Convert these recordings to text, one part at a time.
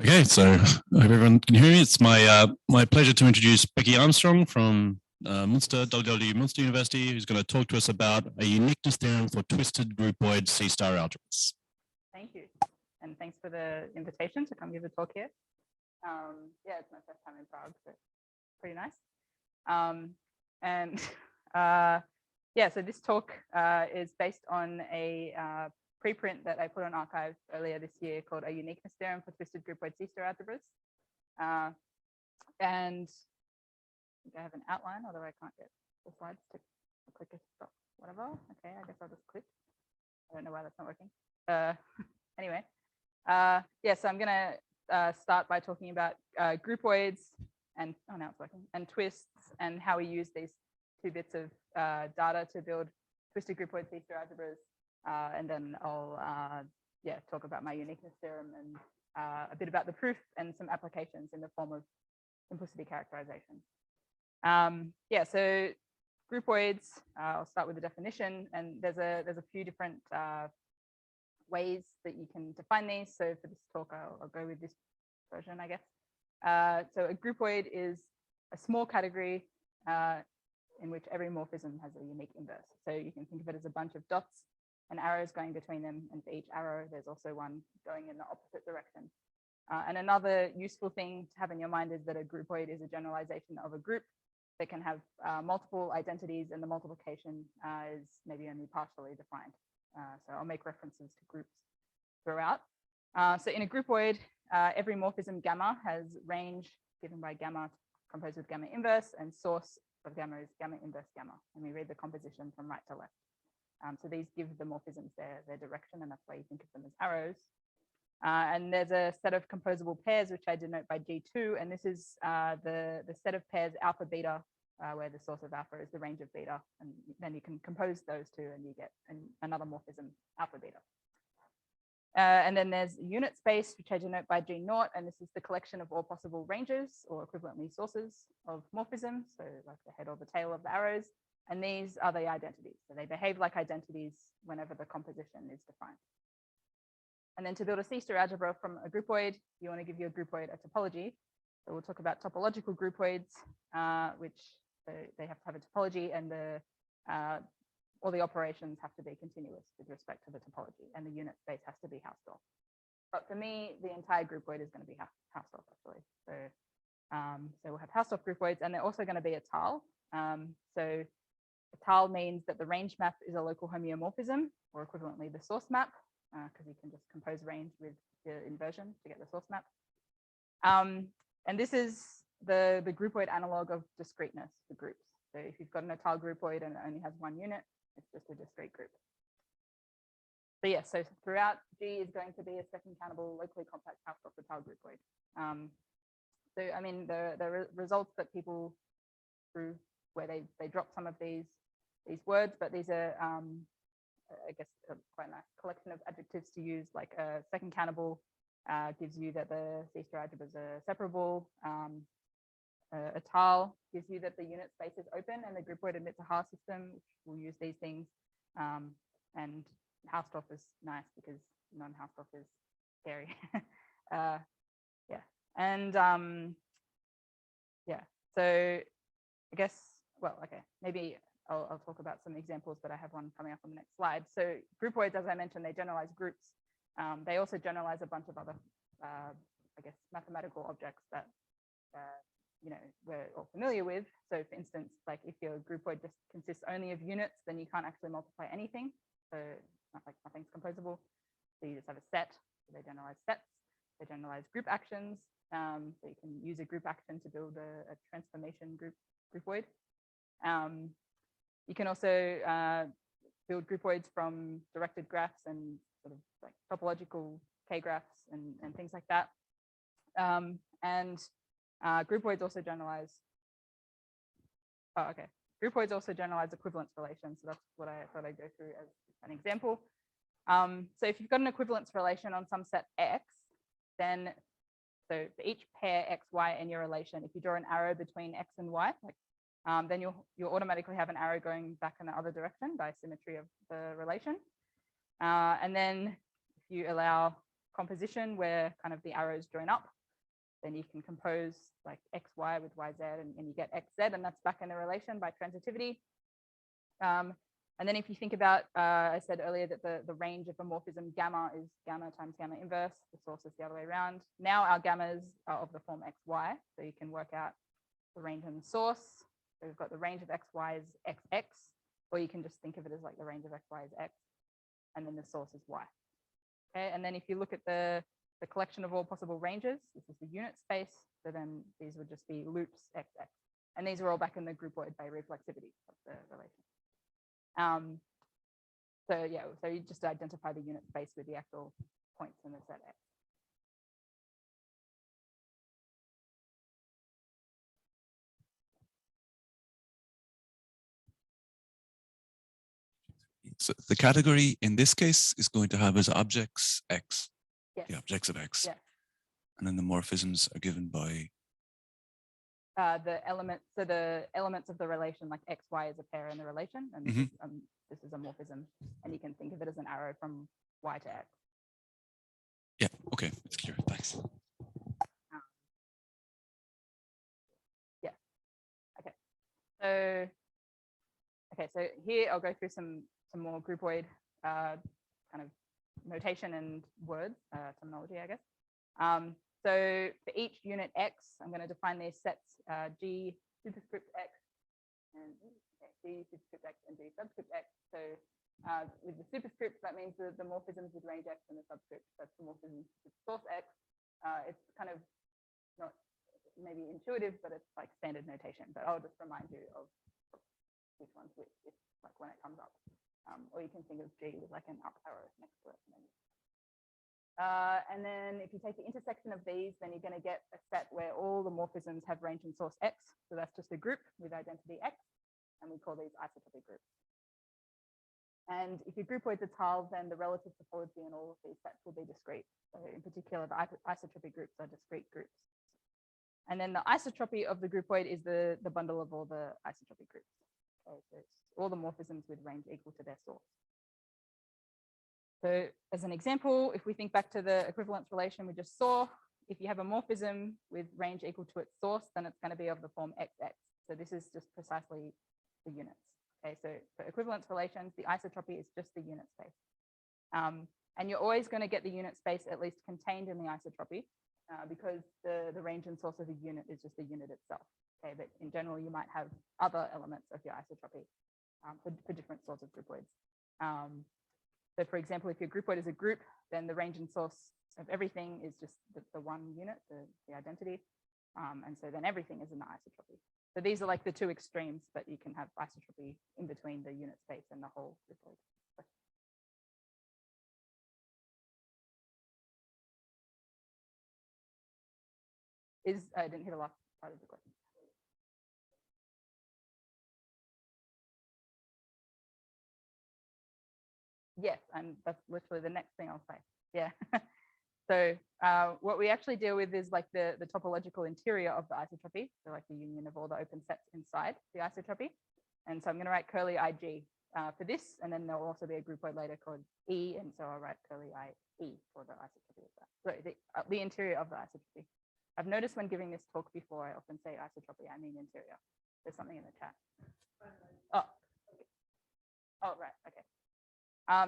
Okay, so I hope everyone can hear me. It's my pleasure to introduce Becky Armstrong from Munster University, who's going to talk to us about a uniqueness theorem for twisted groupoid C-star algebras. Thank you, and thanks for the invitation to come give a talk here. Yeah, it's my first time in Prague, so pretty nice. Yeah, so this talk is based on a preprint that I put on arXiv earlier this year called A Uniqueness Theorem for Twisted Groupoid C-star Algebras. And I think I have an outline, although I can't get the slides to click it, stop, whatever. Okay, I guess I'll just click. I don't know why that's not working. Anyway, yeah, so I'm gonna start by talking about groupoids and, oh, now it's working, and twists and how we use these two bits of data to build twisted groupoid C-star algebras. And then I'll yeah, talk about my uniqueness theorem and a bit about the proof and some applications in the form of simplicity characterization. Yeah, so groupoids, I'll start with the definition, and there's a few different ways that you can define these. So for this talk, I'll go with this version, I guess. So a groupoid is a small category in which every morphism has a unique inverse. So you can think of it as a bunch of dots and arrows going between them, and for each arrow, there's also one going in the opposite direction. And another useful thing to have in your mind is that a groupoid is a generalization of a group that can have multiple identities, and the multiplication is maybe only partially defined. So I'll make references to groups throughout. So in a groupoid, every morphism gamma has range given by gamma composed with gamma inverse, and source of gamma is gamma inverse gamma. And we read the composition from right to left. So these give the morphisms their direction, and that's why you think of them as arrows. And there's a set of composable pairs, which I denote by G2, and this is the set of pairs alpha beta, where the source of alpha is the range of beta, and then you can compose those two and you get another morphism alpha beta. And then there's unit space, which I denote by G0, and this is the collection of all possible ranges or equivalently sources of morphisms, so like the head or the tail of the arrows. And these are the identities. So they behave like identities whenever the composition is defined. And then to build a C-star algebra from a groupoid, you want to give your groupoid a topology. So we'll talk about topological groupoids, which they have to have a topology, and all the operations have to be continuous with respect to the topology, and the unit space has to be Hausdorff. But for me, the entire groupoid is going to be Hausdorff, actually. So we'll have Hausdorff groupoids, and they're also going to be a tile. So a tile means that the range map is a local homeomorphism, or equivalently the source map, because you can just compose range with the inversion to get the source map. And this is the groupoid analog of discreteness for groups. So if you've got an tile groupoid and it only has one unit, it's just a discrete group. So yeah, so throughout, G is going to be a second countable locally compact Hausdorff tile groupoid. So I mean, the results that people prove where they drop some of these words, but these are, I guess, quite a nice collection of adjectives to use, like second countable gives you that the C-star algebras are separable. A tile gives you that the unit space is open, and the groupoid admits a Haar system, which will use these things. And Hausdorff is nice because non-Hausdorff is scary. Yeah, and yeah, so I guess, well, okay, maybe I'll talk about some examples, but I have one coming up on the next slide. So groupoids, as I mentioned, they generalize groups. They also generalize a bunch of other, I guess, mathematical objects that you know, we're all familiar with. So for instance, like if your groupoid just consists only of units, then you can't actually multiply anything. So it's not like nothing's composable. So you just have a set. So they generalize sets. They generalize group actions. So you can use a group action to build a transformation groupoid. You can also build groupoids from directed graphs and sort of like topological K-graphs and things like that. Groupoids also generalize. Oh, okay. Groupoids also generalize equivalence relations. So that's what I thought I'd go through as an example. So if you've got an equivalence relation on some set X, then so for each pair X, Y in your relation, if you draw an arrow between X and Y, like, then you'll automatically have an arrow going back in the other direction by symmetry of the relation. And then if you allow composition where kind of the arrows join up, then you can compose like XY with YZ and you get XZ, and that's back in the relation by transitivity. And then if you think about, I said earlier that the range of a morphism gamma is gamma times gamma inverse, the source is the other way around. Now our gammas are of the form XY, so you can work out the range and the source. So we've got the range of XY is XX, or you can just think of it as like the range of XY is X, and then the source is Y. Okay, and then if you look at the collection of all possible ranges, this is the unit space, so then these would just be loops XX. And these are all back in the groupoid by reflexivity of the relation. So yeah, so you just identify the unit space with the actual points in the set X. So the category in this case is going to have as objects X, Yes. the objects of X. Yeah. And then the morphisms are given by The elements, so the elements of the relation, like X, Y is a pair in the relation, and this is a morphism, and you can think of it as an arrow from Y to X. Yeah, okay, it's clear, thanks. Yeah, okay. So here I'll go through some more groupoid kind of notation and words, terminology, I guess. So for each unit X, I'm going to define these sets G superscript X and G superscript X and G subscript X. So with the superscripts, that means the morphisms with range X, and the subscripts, that's the morphisms with source X. It's kind of not maybe intuitive, but it's like standard notation. But I'll just remind you of which one's which, if, like when it comes up. Or you can think of G with like an up arrow next to it. And then if you take the intersection of these, then you're going to get a set where all the morphisms have range and source X. So that's just a group with identity X, and we call these isotopic groups. And if your groupoids are tiled, then the relative topology in all of these sets will be discrete. So in particular, the isotopic groups are discrete groups. And then the isotropy of the groupoid is the bundle of all the isotopic groups. Okay, so it's all the morphisms with range equal to their source. So as an example, if we think back to the equivalence relation we just saw, if you have a morphism with range equal to its source, then it's going to be of the form XX. So this is just precisely the units. Okay, so for equivalence relations, the isotropy is just the unit space. And you're always going to get the unit space at least contained in the isotropy because the range and source of a unit is just the unit itself. Okay, but in general, you might have other elements of your isotropy for different sorts of groupoids. So for example, if your groupoid is a group, then the range and source of everything is just the one unit, the identity. And so then everything is in the isotropy. So these are like the two extremes, but you can have isotropy in between the unit space and the whole groupoid. I didn't hear the last part of the question. Yes, and that's literally the next thing I'll say. Yeah. So what we actually deal with is like the topological interior of the isotropy, so like the union of all the open sets inside the isotropy. And so I'm going to write curly IG for this, and then there'll also be a groupoid later called E, and so I'll write curly IE for the isotropy of that. Sorry, the interior of the isotropy. I've noticed when giving this talk before, I often say isotropy, I mean interior. There's something in the chat. Oh, right, okay.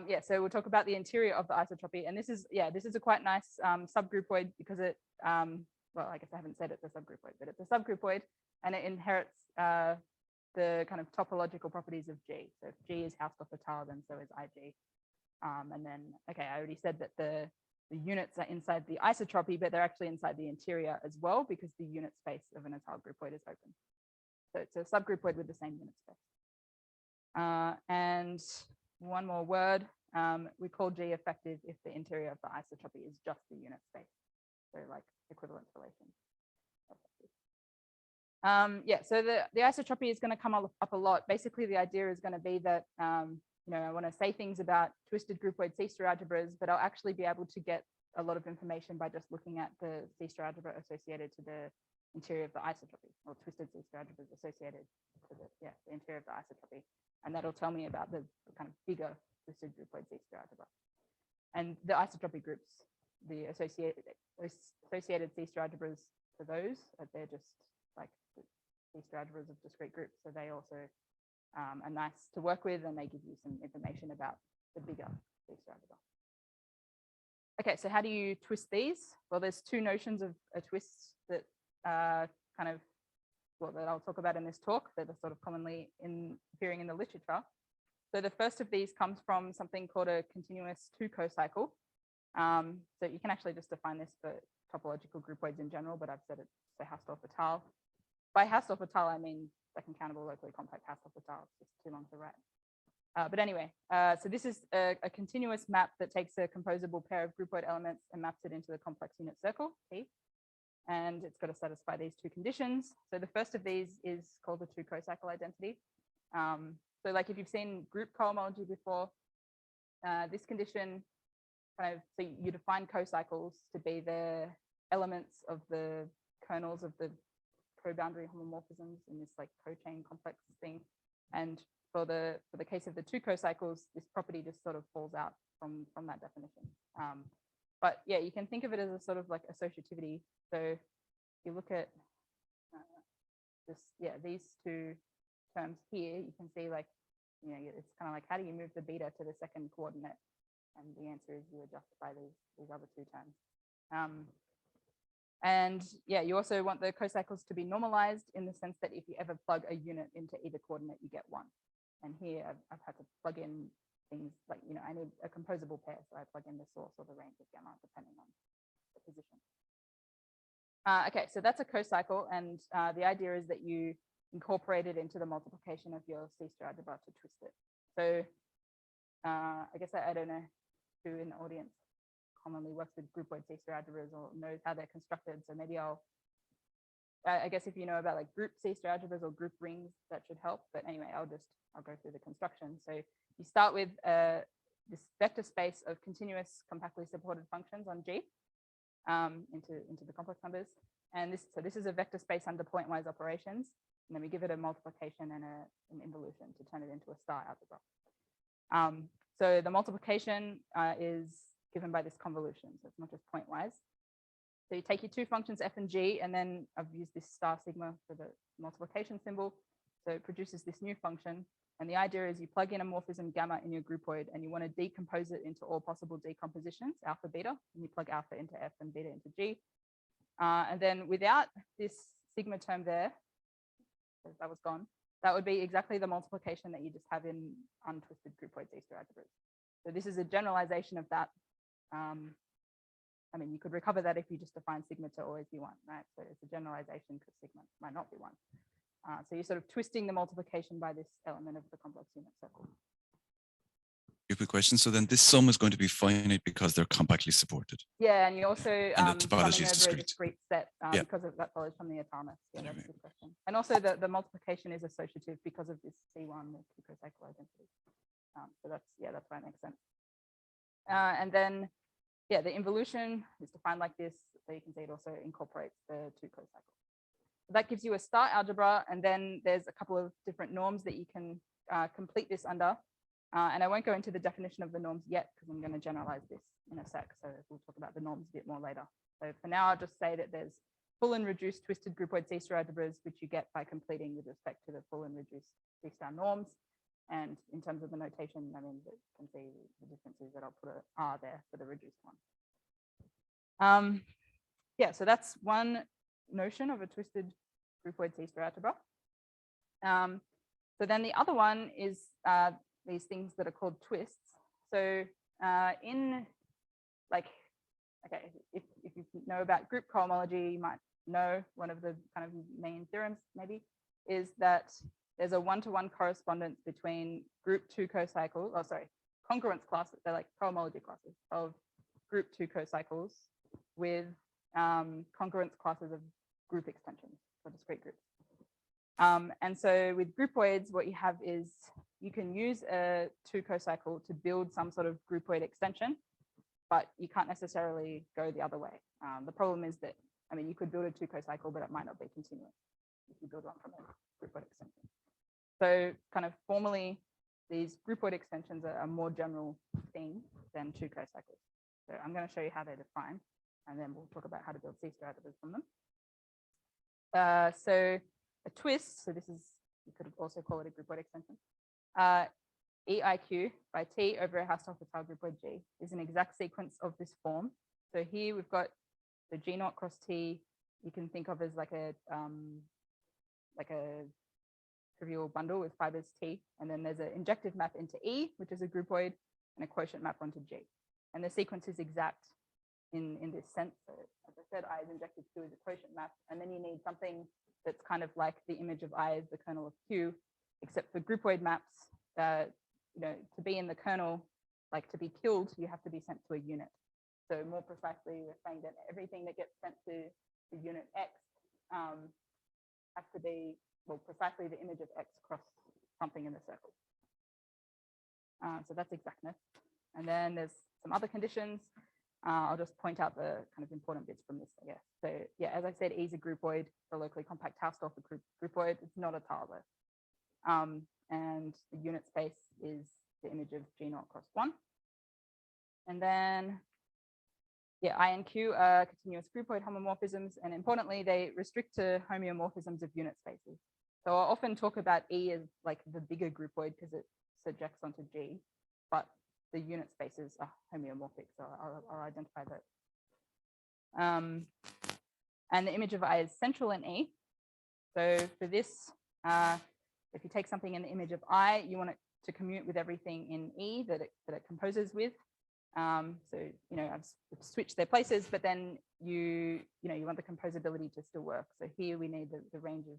Yeah, so we'll talk about the interior of the isotropy, and this is a quite nice subgroupoid because it, well, I guess I haven't said it's a subgroupoid, but it's a subgroupoid, and it inherits the kind of topological properties of G. So if G is Hausdorff-Tile, then so is IG. And then, okay, I already said that the units are inside the isotropy, but they're actually inside the interior as well because the unit space of an Tile groupoid is open. So it's a subgroupoid with the same unit space. And one more word, we call G effective if the interior of the isotropy is just the unit space. So like equivalence relations. Yeah, so the isotropy is going to come up a lot. Basically, the idea is going to be that, you know, I want to say things about twisted groupoid C-star algebras, but I'll actually be able to get a lot of information by just looking at the C-star algebra associated to the interior of the isotropy, or twisted C-star algebras associated to the interior of the isotropy. And that'll tell me about the kind of bigger twisted groupoid C-star algebra. And the isotopic groups, the associated C-star algebras for those, they're just like C-star algebras of discrete groups. So they also are nice to work with, and they give you some information about the bigger C-star algebra. Okay, so how do you twist these? Well, there's two notions of a twist that that I'll talk about in this talk that are sort of commonly appearing in the literature. So the first of these comes from something called a continuous Tuco cycle. So you can actually just define this for topological groupoids in general, but I've said it's so Pastel et al. By Pastel et al, I mean second countable locally compact Pastel et al. It's just too long to write. But anyway, so this is a continuous map that takes a composable pair of groupoid elements and maps it into the complex unit circle, P. And it's got to satisfy these two conditions. So the first of these is called the Tuco cycle identity. So like if you've seen group cohomology before, this condition so you define cocycles to be the elements of the kernels of the co-boundary homomorphisms in this like co-chain complex thing. And for the case of the two cocycles, this property just sort of falls out from that definition. But yeah, you can think of it as a sort of like associativity. So if you look at these two terms here, you can see like, it's kind of like, how do you move the beta to the second coordinate? And the answer is you adjust by these other two terms. And yeah, you also want the cocycles to be normalized in the sense that if you ever plug a unit into either coordinate, you get one. And here I've had to plug in things like, I need a composable pair. So I plug in the source or the range of gamma depending on the position. Okay, so that's a cocycle. And the idea is that you incorporate it into the multiplication of your C-star algebra to twist it. So I guess I don't know who in the audience commonly works with groupoid C-star algebras or knows how they're constructed. So maybe I guess if you know about like group C-star algebras or group rings, that should help. But anyway, I'll go through the construction. So you start with this vector space of continuous compactly supported functions on G into the complex numbers. And this is a vector space under pointwise operations. And then we give it a multiplication and an involution to turn it into a star algebra. So the multiplication is given by this convolution. So it's not just pointwise. So you take your two functions f and g, and then I've used this star sigma for the multiplication symbol. So it produces this new function. And the idea is you plug in a morphism gamma in your groupoid, and you want to decompose it into all possible decompositions, alpha, beta, and you plug alpha into f and beta into g. And then without this sigma term there, because that was gone, that would be exactly the multiplication that you just have in untwisted groupoid C-star algebras. So this is a generalization of that. I mean, you could recover that if you just define sigma to always be 1, right? So it's a generalization because sigma might not be 1. So you're sort of twisting the multiplication by this element of the complex unit circle. Quick question. So then this sum is going to be finite because they're compactly supported. Yeah, and you also and the topology is summing over a discrete. discrete set Yeah. because that follows from the atomic. Yeah, that's a good question. And also the multiplication is associative because of this C1, the Tuco cycle identity. So that's why it makes sense. And then, yeah, the involution is defined like this. So you can see it also incorporates the Tuco cycle. So that gives you a star algebra, and then there's a couple of different norms that you can complete this under. And I won't go into the definition of the norms yet because I'm going to generalize this in a sec. So we'll talk about the norms a bit more later. So for now, I'll just say that there's full and reduced twisted groupoid C-star algebras, which you get by completing with respect to the full and reduced C-star norms. And in terms of the notation, I mean, you can see the differences that I'll put an R there for the reduced one. Yeah, so that's one notion of a twisted groupoid C-star algebra. So then the other one is these things that are called twists. So in like, okay, if you know about group cohomology, you might know one of the kind of main theorems maybe is that there's a one-to-one correspondence between group two cocycles, congruence classes, they're like cohomology classes of group two cocycles with congruence classes of group extensions for discrete groups. And so with groupoids, what you have is you can use a two cocycle to build some sort of groupoid extension, but you can't necessarily go the other way. The problem is that, I mean, you could build a two cocycle, but it might not be continuous if you build one from a groupoid extension. So kind of formally, these groupoid extensions are a more general thing than two co-cycles. So I'm going to show you how they're defined, and then we'll talk about how to build C-star algebras from them. So a twist, so this is, you could also call it a groupoid extension. EIQ by T over a Hausdorff-Hussar groupoid G is an exact sequence of this form. So here we've got the G naught cross T, you can think of as like a trivial bundle with fibers T, and then there's an injective map into E, which is a groupoid, and a quotient map onto G. And the sequence is exact in this sense. So as I said, I is injected Q is a quotient map, and then you need something that's kind of like the image of I as the kernel of Q, except for groupoid maps, to be in the kernel, like to be killed, you have to be sent to a unit. So more precisely, we're saying that everything that gets sent to the unit X has to be, well, precisely the image of X across something in the circle. So that's exactness. And then there's some other conditions. I'll just point out the kind of important bits from this, I guess. So yeah, as I said, E is a groupoid, the locally compact Hausdorff groupoid. It's not a tile though. And the unit space is the image of G naught cross 1. And then, yeah, I and Q are continuous groupoid homomorphisms, and importantly, they restrict to homeomorphisms of unit spaces. So I'll often talk about E as like the bigger groupoid because it surjects onto G, but the unit spaces are homeomorphic, so I'll identify that. And the image of I is central in E. So for this, if you take something in the image of I, you want it to commute with everything in E that it composes with. So I've switched their places, but then you want the composability to still work. So here we need the range of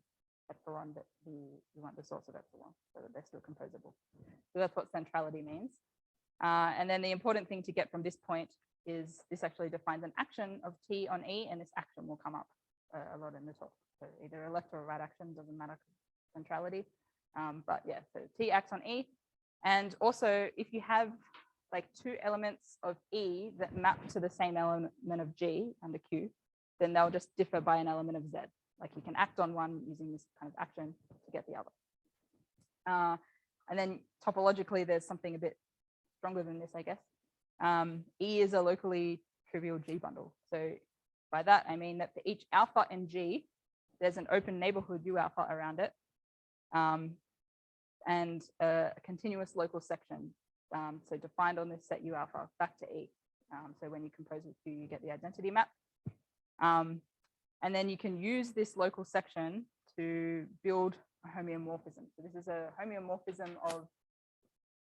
epsilon, but you want the source of epsilon so that they're still composable. So that's what centrality means. And then the important thing to get from this point is this actually defines an action of T on E, and this action will come up a lot in the talk. So either a left or a right action, doesn't matter centrality. But yeah, so T acts on E. And also if you have like two elements of E that map to the same element of G under Q, then they'll just differ by an element of Z. Like you can act on one using this kind of action to get the other. And then topologically, there's something a bit stronger than this, I guess. E is a locally trivial G bundle. So by that, I mean that for each alpha in G, there's an open neighborhood U alpha around it, and a continuous local section. So defined on this set U alpha back to E. So when you compose with Q, you get the identity map. And then you can use this local section to build a homeomorphism. So this is a homeomorphism of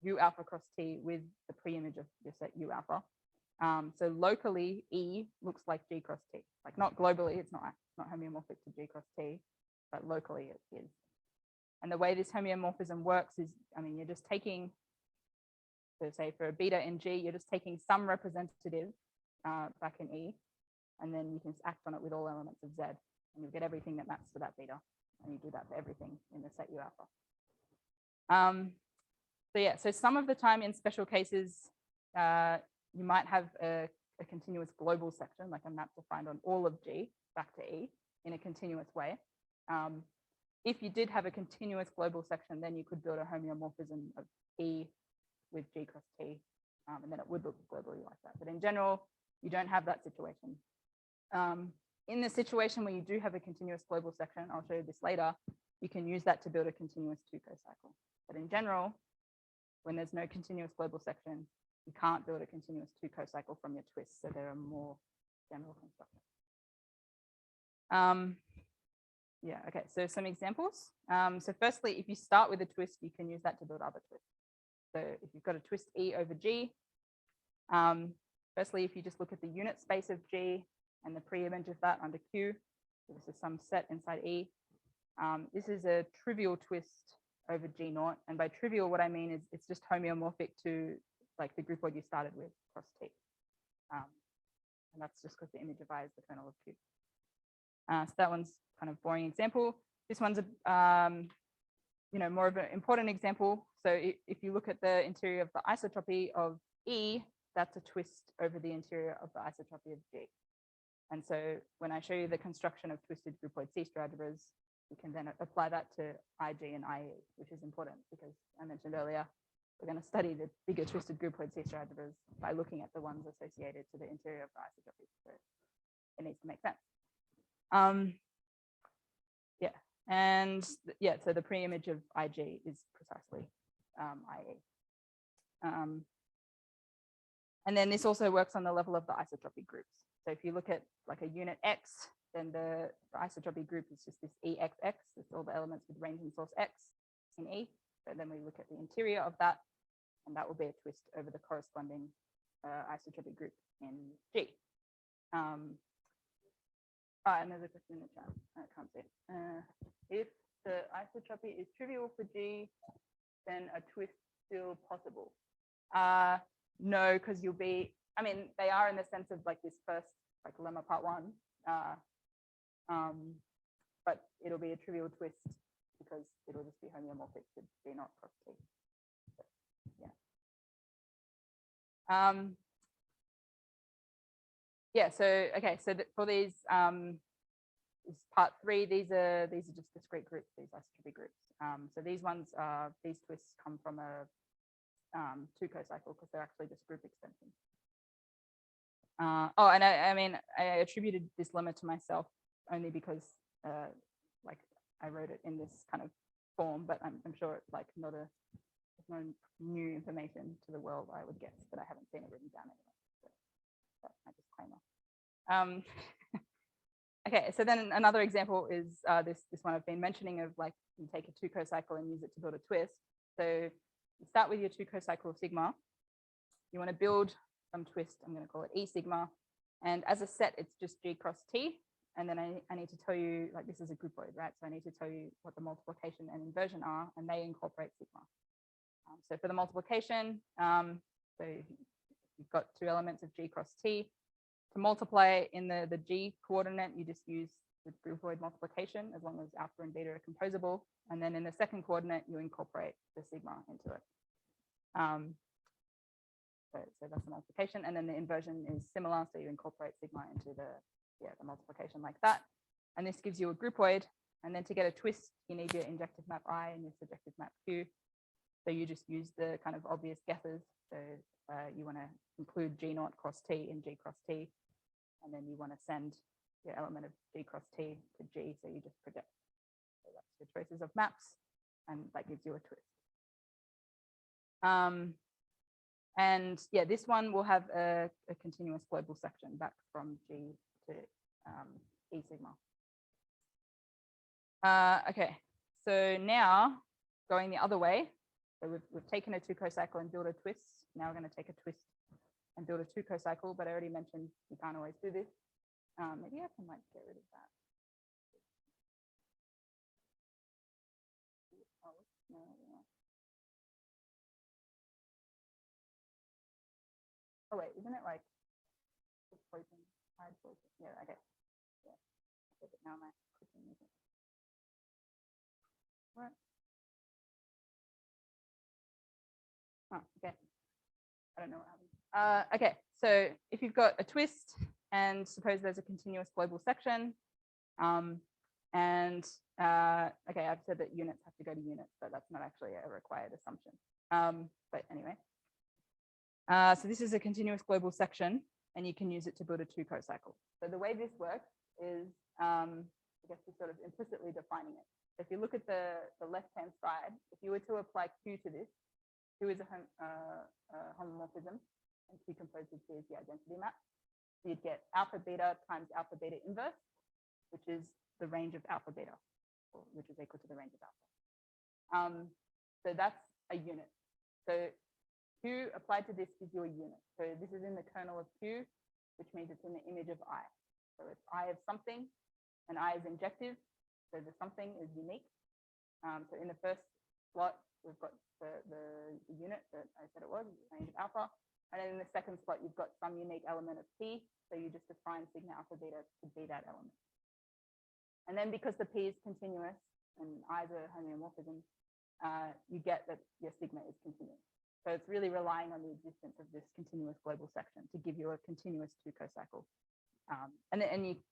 U alpha cross T with the pre-image of your set U alpha. So locally, E looks like G cross T. Like not globally, it's not homeomorphic to G cross T, but locally it is. And the way this homeomorphism works is, you're just taking, so say for a beta in G, you're just taking some representative back in E, and then you can act on it with all elements of Z, and you get everything that maps to that beta, and you do that for everything in the set U alpha. So yeah, so some of the time in special cases, you might have a continuous global section, like a map defined on all of G back to E in a continuous way. If you did have a continuous global section, then you could build a homeomorphism of E with G cross T, and then it would look globally like that. But in general, you don't have that situation. In the situation where you do have a continuous global section, I'll show you this later, you can use that to build a continuous Tuco cycle. But in general, when there's no continuous global section, you can't build a continuous Tuco cycle from your twists. So there are more general constructions. Yeah, okay, so some examples. So firstly, if you start with a twist, you can use that to build other twists. So if you've got a twist E over G, firstly, if you just look at the unit space of G and the pre-image of that under Q, so this is some set inside E. This is a trivial twist over G naught. And by trivial, what I mean is it's just homeomorphic to like the groupoid you started with cross T. And that's just because the image of I is the kernel of Q. So that one's kind of boring example. This one's a more of an important example. So if you look at the interior of the isotropy of E, that's a twist over the interior of the isotropy of G. And so when I show you the construction of twisted groupoid C-star algebras, you can then apply that to IG and IE, which is important because I mentioned earlier, we're going to study the bigger twisted groupoid C-star algebras by looking at the ones associated to the interior of the isotopy. So it needs to make sense. Yeah, and yeah, so the pre-image of IG is precisely IE. And then this also works on the level of the isotopic groups. So if you look at like a unit X, then the isotopic group is just this EXX. It's all the elements with range and source X in E. So then we look at the interior of that, and that will be a twist over the corresponding isotopic group in G. And there's a question in the chat. I can't see it. If the isotropy is trivial for G, then a twist still possible? No, because you'll be, I mean, they are in the sense of like this first, like lemma part 1, but it'll be a trivial twist because it'll just be homeomorphic to G naught cross T. But, yeah. Yeah, so okay, so for these is part 3, these are just discrete groups, these isotropy groups. So these ones these twists come from a Tuco cycle because they're actually just group extensions. Oh, and I mean I attributed this lemma to myself only because like I wrote it in this kind of form, but I'm sure it's like there's no new information to the world, I would guess, but I haven't seen it written down anyway. Disclaimer. Okay, so then another example is this one I've been mentioning of like you take a Tuco cycle and use it to build a twist. So you start with your Tuco cycle sigma. You want to build some twist. I'm going to call it E sigma, and as a set, it's just G cross T. And then I need to tell you, like this is a groupoid, right? So I need to tell you what the multiplication and inversion are, and they incorporate sigma. So for the multiplication, so you've got 2 elements of G cross T. To multiply in the G coordinate, you just use the groupoid multiplication as long as alpha and beta are composable. And then in the second coordinate, you incorporate the sigma into it. So that's the multiplication. And then the inversion is similar. So you incorporate sigma into the multiplication like that. And this gives you a groupoid. And then to get a twist, you need your injective map I and your surjective map Q. So you just use the kind of obvious guesses. So you want to include G naught cross T in G cross T. And then you want to send your element of G cross T to G. So you just project. So that's your choices of maps. And that gives you a twist. And yeah, this one will have a continuous global section back from G to E sigma. Okay, so now going the other way. So we've taken a Tuco cycle and built a twist. Now we're going to take a twist and build a Tuco cycle, but I already mentioned you can't always do this. Maybe I can like get rid of that. Oh wait, isn't it like poison? Yeah, okay. Yeah. Now am I clicking with it? What? Oh, okay. I don't know what happened. Okay, so if you've got a twist and suppose there's a continuous global section, okay, I've said that units have to go to units, but that's not actually a required assumption. But anyway, so this is a continuous global section, and you can use it to build a Tuco cycle. So the way this works is, I guess we're sort of implicitly defining it. If you look at the left-hand side, if you were to apply Q to this, Q is a homomorphism, and Q composed of Q is the identity map. So you'd get alpha beta times alpha beta inverse, which is the range of alpha beta, which is equal to the range of alpha. So that's a unit. So Q applied to this is your unit. So this is in the kernel of Q, which means it's in the image of I. So it's I of something, and I is injective. So the something is unique. So in the first slot, we've got the unit that I said it was, the range of alpha. And then in the second slot, you've got some unique element of P. So you just define sigma alpha beta to be that element. And then because the P is continuous and I is a homeomorphism, you get that your sigma is continuous. So it's really relying on the existence of this continuous global section to give you a continuous Tuco cycle. And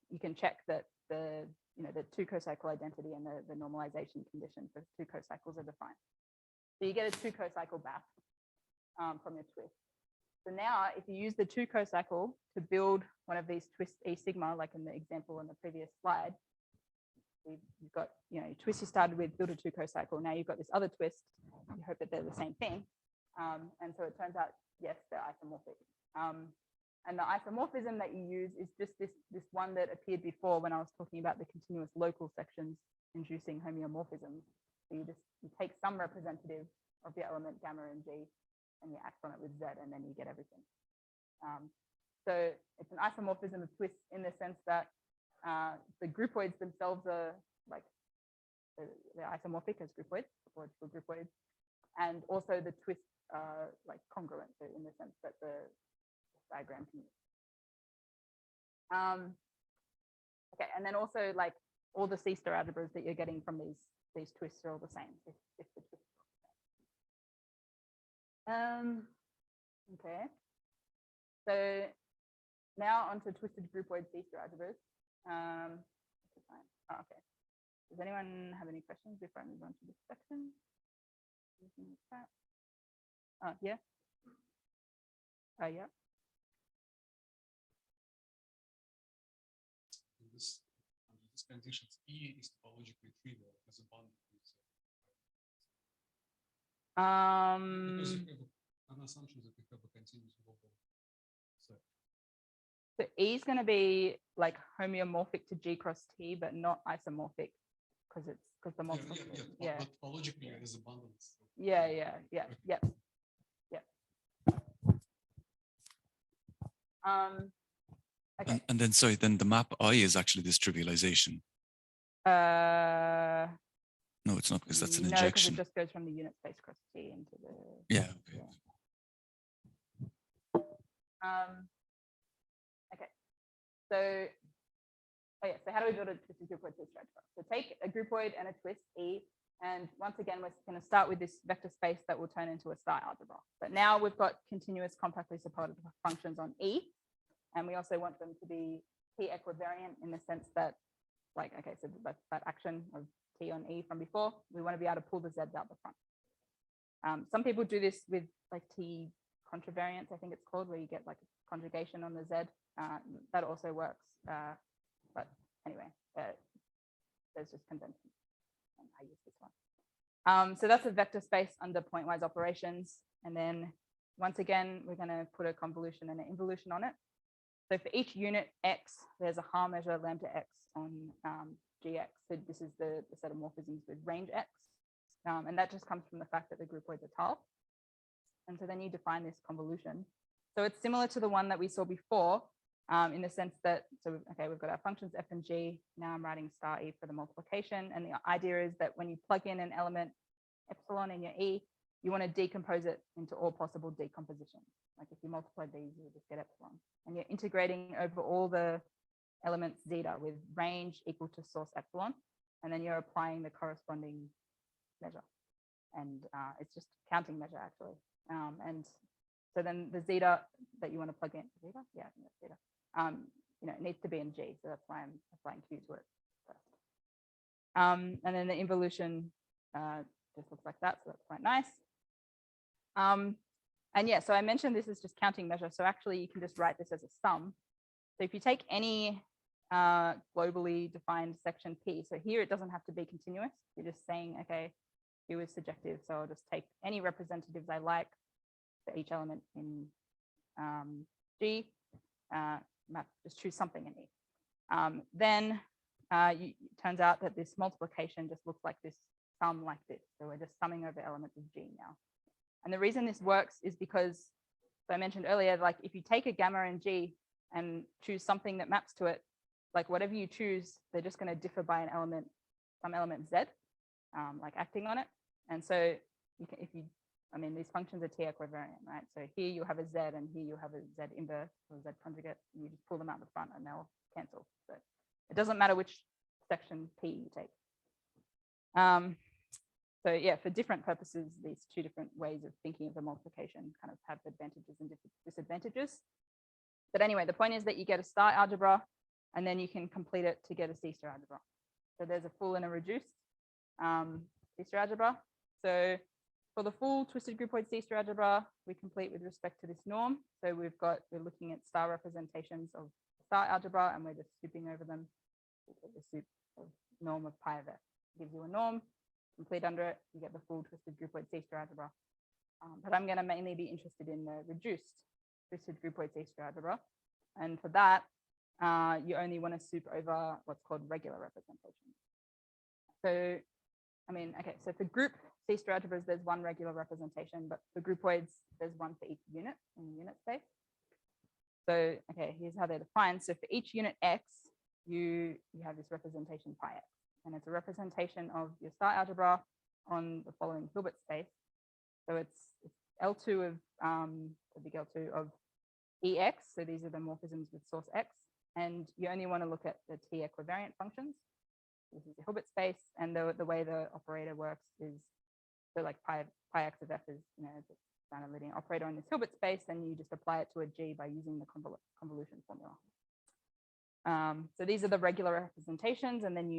you can check that the Tuco cycle identity and the normalization condition for Tuco cycles are defined. So you get a Tuco cycle back. from your twist. So now if you use the Tuco cycle to build one of these twist E sigma, like in the example in the previous slide, you've got, you know, your twist you started with, build a Tuco cycle. Now you've got this other twist. You hope that they're the same thing. And so it turns out, yes, they're isomorphic. And the isomorphism that you use is just this one that appeared before when I was talking about the continuous local sections inducing homeomorphisms. So you take some representative of the element gamma and G and you act on it with Z and then you get everything. So it's an isomorphism of twists in the sense that the groupoids themselves are like, they're isomorphic as groupoids, or groupoids, and also the twists are like congruent, so in the sense that the diagram can. Okay, and then also like all the C-star algebras that you're getting from these twists are all the same. If the twists are the same. Okay, so now onto twisted groupoid C-star algebras. Okay. Does anyone have any questions before I move on to this section? Yeah. Yeah. Under these conditions, E is topologically trivial as a bundle. Because you have an assumption that you have a continuous global set. So E is going to be like homeomorphic to G cross T, but not isomorphic because the multiple. Yeah. But topologically, as a bundle. Yeah. Okay. And then, sorry, then the map I is actually this trivialization. No, it's not, because that's an injection. No, because it just goes from the unit space cross T into the. Yeah. Okay. Okay. So, so how do we build a twisted groupoid twist algebra? So take a groupoid and a twist E, and once again, we're going to start with this vector space that will turn into a star algebra. But now we've got continuous compactly supported functions on E, and we also want them to be T equivariant in the sense that, like, okay, so that action of T on E from before, we want to be able to pull the Z's out the front. Some people do this with like T contravariance, I think it's called, where you get like a conjugation on the Z. That also works. But anyway, there's just convention. And I use this one. So that's a vector space under pointwise operations. And then once again, we're going to put a convolution and an involution on it. So for each unit X, there's a Haar measure lambda X on GX. So this is the set of morphisms with range X. And that just comes from the fact that the groupoids are tiled. And so then you define this convolution. So it's similar to the one that we saw before, in the sense that, so okay, we've got our functions F and G. Now I'm writing star E for the multiplication. And the idea is that when you plug in an element epsilon in your E, you want to decompose it into all possible decompositions. Like if you multiply these, you just get epsilon. And you're integrating over all the elements zeta with range equal to source epsilon. And then you're applying the corresponding measure. And it's just counting measure actually. And so then the zeta that you want to plug in, zeta? Yeah, zeta. You know, it needs to be in G. So that's why I'm applying Q to it first. And then the involution just looks like that. So that's quite nice. And yeah, so I mentioned this is just counting measure. So actually you can just write this as a sum. So if you take any globally defined section P, so here it doesn't have to be continuous. You're just saying, okay, Q is surjective. So I'll just take any representatives I like for each element in G, just choose something in E. Then it turns out that this multiplication just looks like this sum like this. So we're just summing over elements of G now. And the reason this works is because, so I mentioned earlier, like if you take a gamma in G and choose something that maps to it, like whatever you choose, they're just going to differ by an element, some element Z, like acting on it. And so you can, I mean, these functions are T equivariant, right? So here you have a Z and here you have a Z inverse or Z conjugate, and you just pull them out the front and they'll cancel. So it doesn't matter which section P you take. So yeah, for different purposes, these two different ways of thinking of the multiplication kind of have advantages and disadvantages. But anyway, the point is that you get a star algebra and then you can complete it to get a C-star algebra. So there's a full and a reduced C-star algebra. So for the full twisted groupoid C-star algebra, we complete with respect to this norm. So we're looking at star representations of star algebra, and we're just souping over them. We get the soup of norm of pi of f. Gives you a norm, complete under it, you get the full twisted groupoid C-star algebra. But I'm going to mainly be interested in the reduced twisted groupoid C-star algebra. And for that, you only want to soup over what's called regular representation. So, I mean, okay, so for group C-star algebras, there's one regular representation, but for groupoids, there's one for each unit in the unit space. So, okay, here's how they're defined. So for each unit x, you have this representation pi x, and it's a representation of your star algebra on the following Hilbert space. So it's L2 of the big L2 of EX. So these are the morphisms with source X, and you only want to look at the T equivariant functions. This is the Hilbert space, and the way the operator works is so like pi x of f is the standard linear operator in this Hilbert space, and you just apply it to a G by using the convolution formula. So these are the regular representations, and then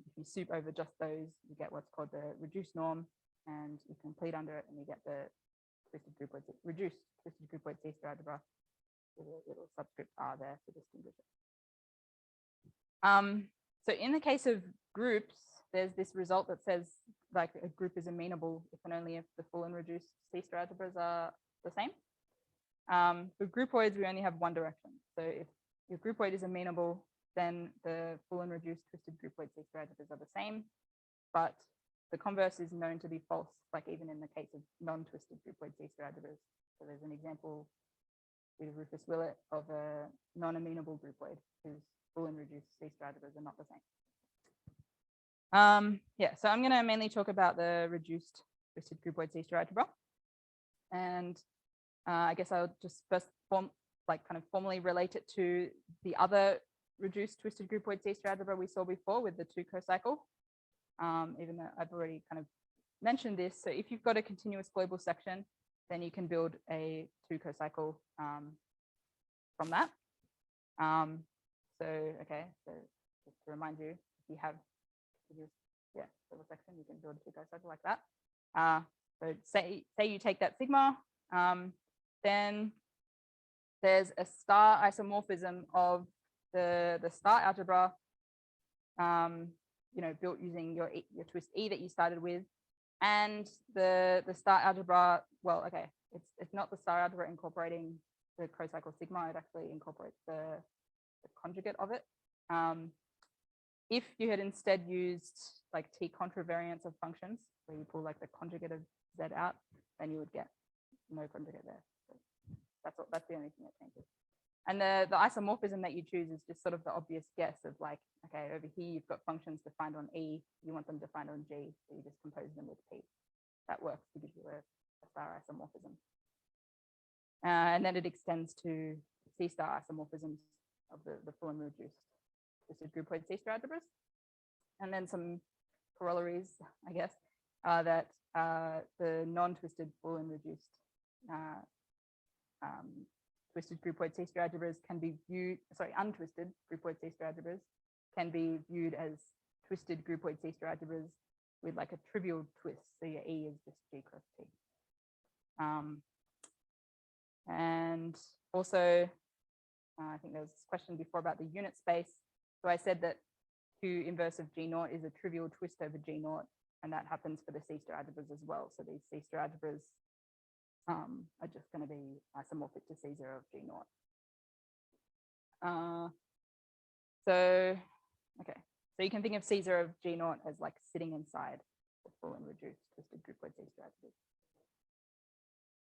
if you soup over just those, you get what's called the reduced norm, and you complete under it, and you get the reduced twisted groupoid C-star algebra with a little subscript R there to distinguish it. So in the case of groups, there's this result that says like a group is amenable if and only if the full and reduced C-star algebras are the same. For groupoids, we only have one direction. So if your groupoid is amenable, then the full and reduced twisted groupoid C-star algebras are the same, but the converse is known to be false, like even in the case of non-twisted groupoid C-star algebras. So there's an example with Rufus Willett of a non-amenable groupoid whose full and reduced C-star algebras are not the same. Yeah, so I'm going to mainly talk about the reduced twisted groupoid C-star algebra, and I guess I'll just first formally relate it to the other reduced twisted groupoid C-star algebra we saw before with the Tuco cycle. Even though I've already kind of mentioned this, so if you've got a continuous global section, then you can build a Tuco cycle from that. So just to remind you, if you have global section, you can build a Tuco cycle like that. So say you take that sigma, then there's a star isomorphism of the star algebra, built using your twist E that you started with, and the star algebra. Well, okay, it's not the star algebra incorporating the cocycle sigma. It actually incorporates the conjugate of it. If you had instead used like T contravariance of functions, where you pull like the conjugate of Z out, then you would get no conjugate there. So that's the only thing that changes. And the isomorphism that you choose is just sort of the obvious guess of like, okay, over here you've got functions defined on E, you want them defined on G, so you just compose them with P. That works to give you a star isomorphism. And then it extends to C star isomorphisms of the full and reduced twisted groupoid C star algebras. And then some corollaries, I guess, that the non-twisted full and reduced twisted groupoid C star algebras can be viewed, untwisted groupoid C star algebras can be viewed as twisted groupoid C star algebras with like a trivial twist. So your E is just G cross T. And also, I think there was this question before about the unit space. So I said that Q inverse of G naught is a trivial twist over G naught, and that happens for the C star algebras as well. So these C star algebras are just going to be isomorphic to C0 of G naught. So you can think of C0 of G naught as like sitting inside the full and reduced twisted groupoid C star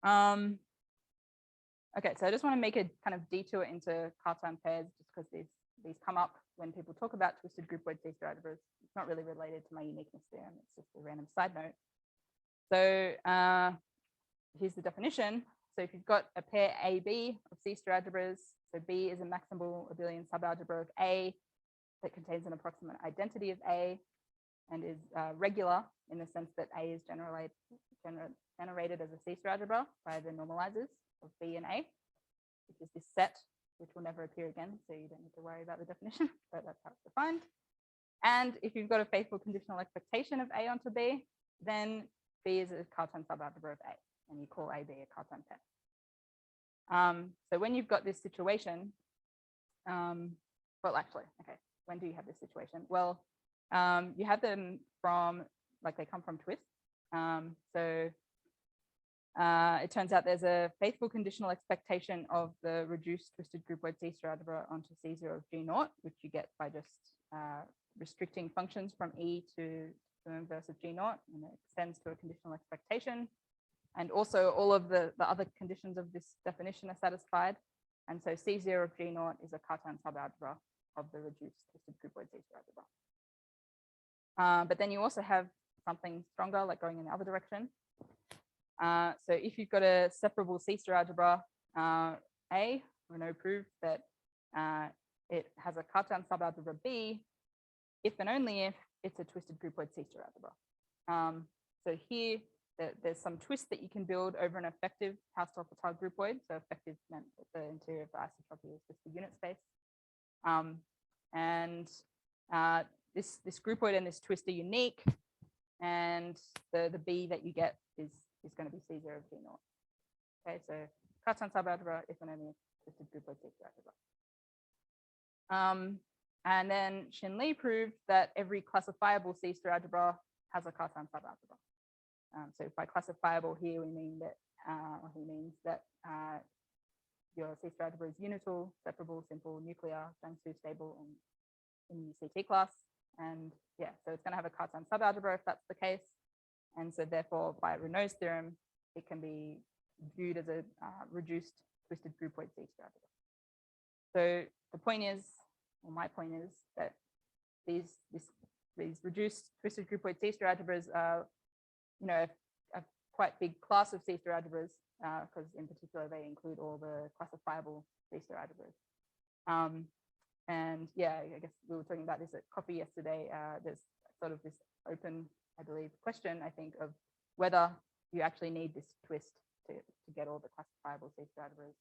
algebras. Okay, so I just want to make a kind of detour into Cartan pairs, just because these come up when people talk about twisted groupoid C star algebras. It's not really related to my uniqueness theorem. It's just a random side note. So here's the definition. So if you've got a pair AB of C star algebras, so B is a maximal abelian subalgebra of A that contains an approximate identity of A and is regular in the sense that A is generated as a C star algebra by the normalizers of B and A, which is this set, which will never appear again, so you don't need to worry about the definition, but that's how it's defined. And if you've got a faithful conditional expectation of A onto B, then B is a Cartan subalgebra of A, and you call AB a Cartan pet. So when you've got this situation, well, actually, okay, when do you have this situation? Well, you have them from, like, they come from twists. So it turns out there's a faithful conditional expectation of the reduced twisted groupoid C-star algebra onto C0 of G0, which you get by just restricting functions from E to the inverse of G0, and it extends to a conditional expectation. And also all of the other conditions of this definition are satisfied. And so C0 of G0 is a Cartan subalgebra of the reduced twisted groupoid C-star algebra. But then you also have something stronger, like going in the other direction. So if you've got a separable C-star algebra, A, Renaud proved that it has a Cartan subalgebra B, if and only if it's a twisted groupoid C-star algebra. So here, there's some twist that you can build over an effective Pastel-Fatale groupoid. So effective meant that the interior of the isotropy is just the unit space. And this groupoid and this twist are unique. And the B that you get is going to be C0 of G0. Okay, so Cartan subalgebra if and only if twisted groupoid C-star algebra. And then Shin-Lee proved that every classifiable C-star algebra has a Cartan subalgebra. So by classifiable here, we mean that he means that your C-star algebra is unital, separable, simple, nuclear, Jiangsu stable, and in the UCT class. And yeah, so it's going to have a Cartan subalgebra if that's the case. And so therefore, by Renaud's theorem, it can be viewed as a reduced twisted groupoid C-star algebra. So the point is, or my point is, that these reduced twisted groupoid C-star algebras are, a quite big class of C-star algebras, because in particular they include all the classifiable C-star algebras. And yeah, I guess we were talking about this at coffee yesterday. There's sort of this open, I believe, question, I think, of whether you actually need this twist to get all the classifiable C-star algebras.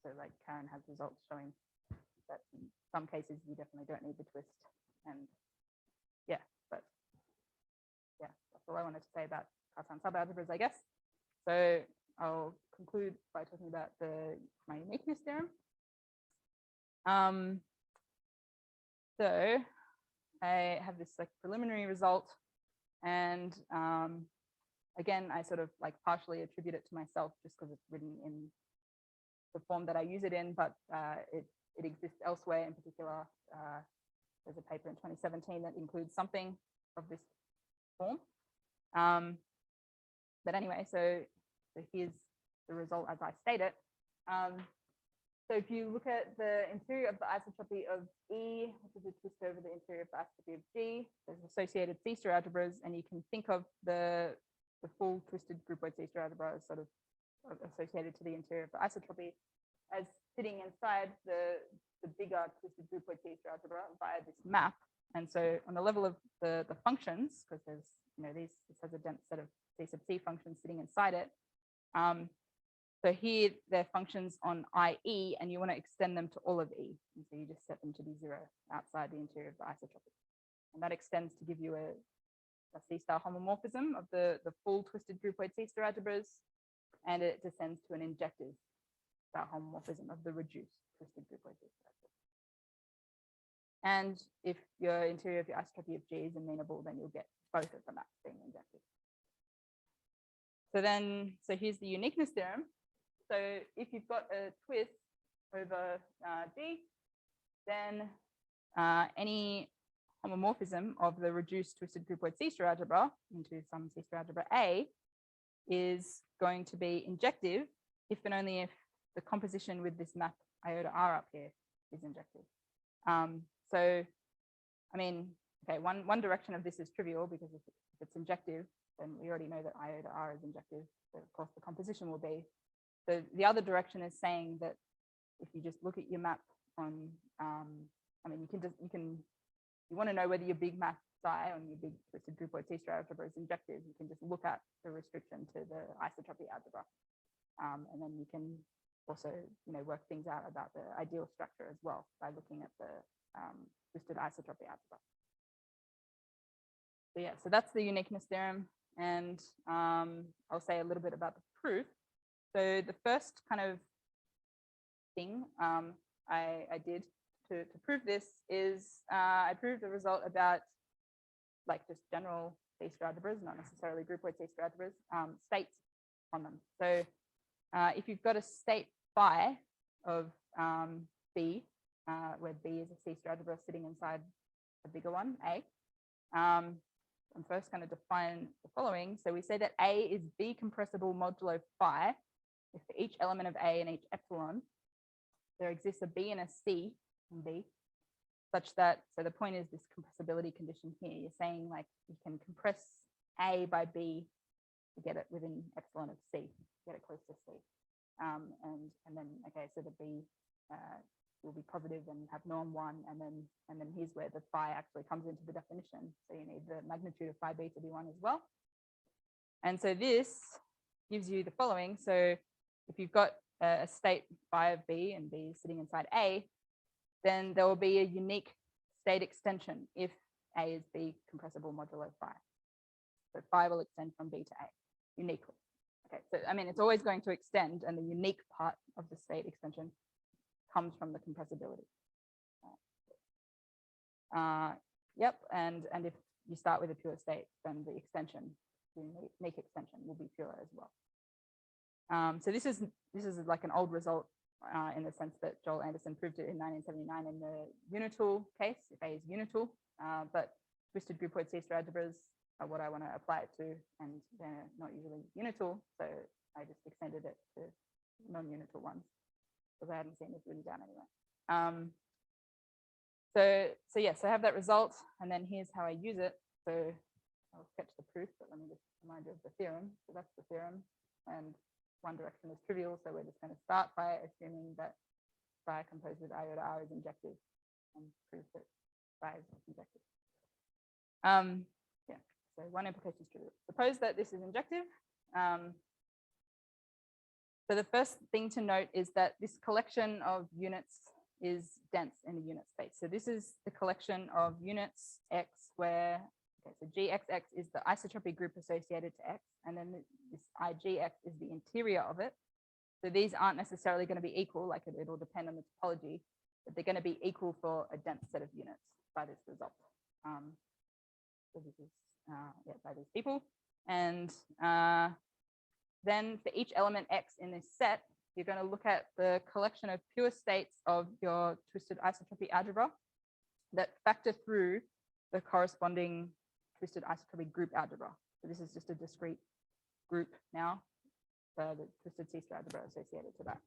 So like Karen has results showing that in some cases you definitely don't need the twist. And yeah, but yeah, that's all I wanted to say about Cartan subalgebras, I guess. So I'll conclude by talking about my uniqueness theorem. So I have this like preliminary result, and again, I sort of like partially attribute it to myself just because it's written in the form that I use it in, but it exists elsewhere. In particular, there's a paper in 2017 that includes something of this form. But anyway, so here's the result as I state it. So if you look at the interior of the isotropy of E, which is a twist over the interior of the isotropy of G, there's associated C-star algebras, and you can think of the full twisted groupoid C-star algebra as sort of associated to the interior of the isotropy as sitting inside the bigger twisted groupoid C-star algebra via this map. And so on the level of the functions, because there's, this has a dense set of C sub C functions sitting inside it. So here they're functions on IE, and you want to extend them to all of E. And so you just set them to be 0 outside the interior of the isotropy. And that extends to give you a C-star homomorphism of the full twisted groupoid C-star algebras, and it descends to an injective star homomorphism of the reduced twisted groupoid C-star algebras. And if your interior of your isotropy of G is amenable, then you'll get both of the maps being injective. So here's the uniqueness theorem. So if you've got a twist over G, then any homomorphism of the reduced twisted groupoid C-star algebra into some C-star algebra A is going to be injective if and only if the composition with this map iota R up here is injective. So, I mean, okay, one direction of this is trivial because if it's injective, then we already know that iota R is injective. So of course the composition will be. So the other direction is saying that if you just look at your map on, I mean, you want to know whether your big map psi on your big twisted groupoid C-star algebra is injective, you can just look at the restriction to the isotropy algebra. And then you can also, work things out about the ideal structure as well by looking at the twisted isotropy algebra. So yeah, so that's the uniqueness theorem. and I'll say a little bit about the proof. So the first kind of thing I did to prove this is I proved the result about like just general C-star algebras, not necessarily groupoid C-star algebras, states on them. So if you've got a state phi of B, where B is a C-star algebra sitting inside a bigger one, A, I'm first going to define the following. So we say that A is B compressible modulo phi if for each element of A and each epsilon, there exists a B and a C in B, such that, so the point is this compressibility condition here. You're saying like you can compress A by B to get it within epsilon of C, get it close to C. And then, okay, so the B will be positive and have norm 1, and then here's where the phi actually comes into the definition. So you need the magnitude of phi B to be 1 as well. And so this gives you the following. So if you've got a state phi of B and B is sitting inside A, then there will be a unique state extension if A is B compressible modulo phi. So phi will extend from B to A uniquely. Okay, so I mean, it's always going to extend, and the unique part of the state extension comes from the compressibility. Yep, and if you start with a pure state, then the extension, the unique extension, will be pure as well. So this is like an old result in the sense that Joel Anderson proved it in 1979 in the unitool case, if A is unitool, but twisted groupoid C-star algebras are what I want to apply it to, and they're not usually unitool, so I just extended it to non-unitool ones because I hadn't seen this really done anyway. So yes, I have that result, and then here's how I use it. So I'll sketch the proof, but let me just remind you of the theorem. So that's the theorem, and one direction is trivial, so we're just going to start by assuming that phi composed with I over R is injective, and prove that phi is injective. Yeah, so one implication is trivial. Suppose that this is injective. So the first thing to note is that this collection of units is dense in a unit space. So this is the collection of units X where, okay, so GXX is the isotopic group associated to X, and then this IGX is the interior of it. So these aren't necessarily going to be equal, like it'll depend on the topology, but they're going to be equal for a dense set of units by this result. So this is by these people. And then for each element X in this set, you're going to look at the collection of pure states of your twisted isotopic algebra that factor through the corresponding twisted isotopic group algebra. So this is just a discrete group now, the twisted C-star algebra associated to that.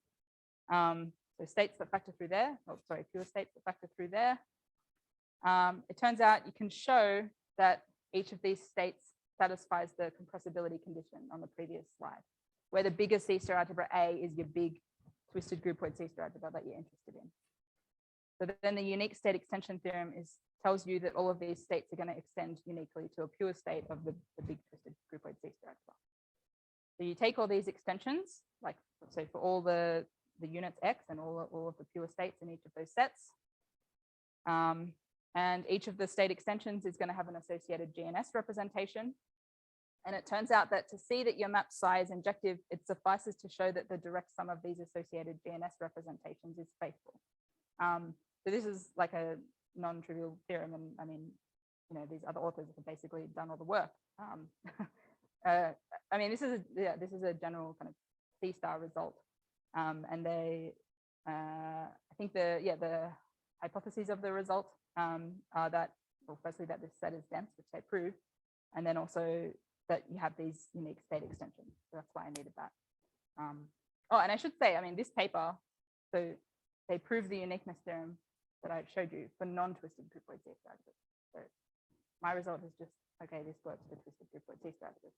So states that factor through there, pure states that factor through there. It turns out you can show that each of these states satisfies the compressibility condition on the previous slide, where the bigger C-star algebra A is your big twisted groupoid C-star algebra that you're interested in. So then the unique state extension theorem tells you that all of these states are going to extend uniquely to a pure state of the big twisted groupoid C-star algebra. So you take all these extensions, like so for all the units X and all of the pure states in each of those sets. And each of the state extensions is going to have an associated GNS representation. And it turns out that to see that your map psi is injective, it suffices to show that the direct sum of these associated GNS representations is faithful. So this is like a non-trivial theorem, and I mean, these other authors have basically done all the work. I mean, this is a general kind of C-star result, and they, I think the hypotheses of the result are that, well, firstly that this set is dense, which they prove, and then also that you have these unique state extensions. So that's why I needed that. Oh, and I should say, I mean, this paper, so they prove the uniqueness theorem that I showed you for non-twisted groupoid C-star algebras. So my result is just, okay, this works for twisted groupoid C-star algebras,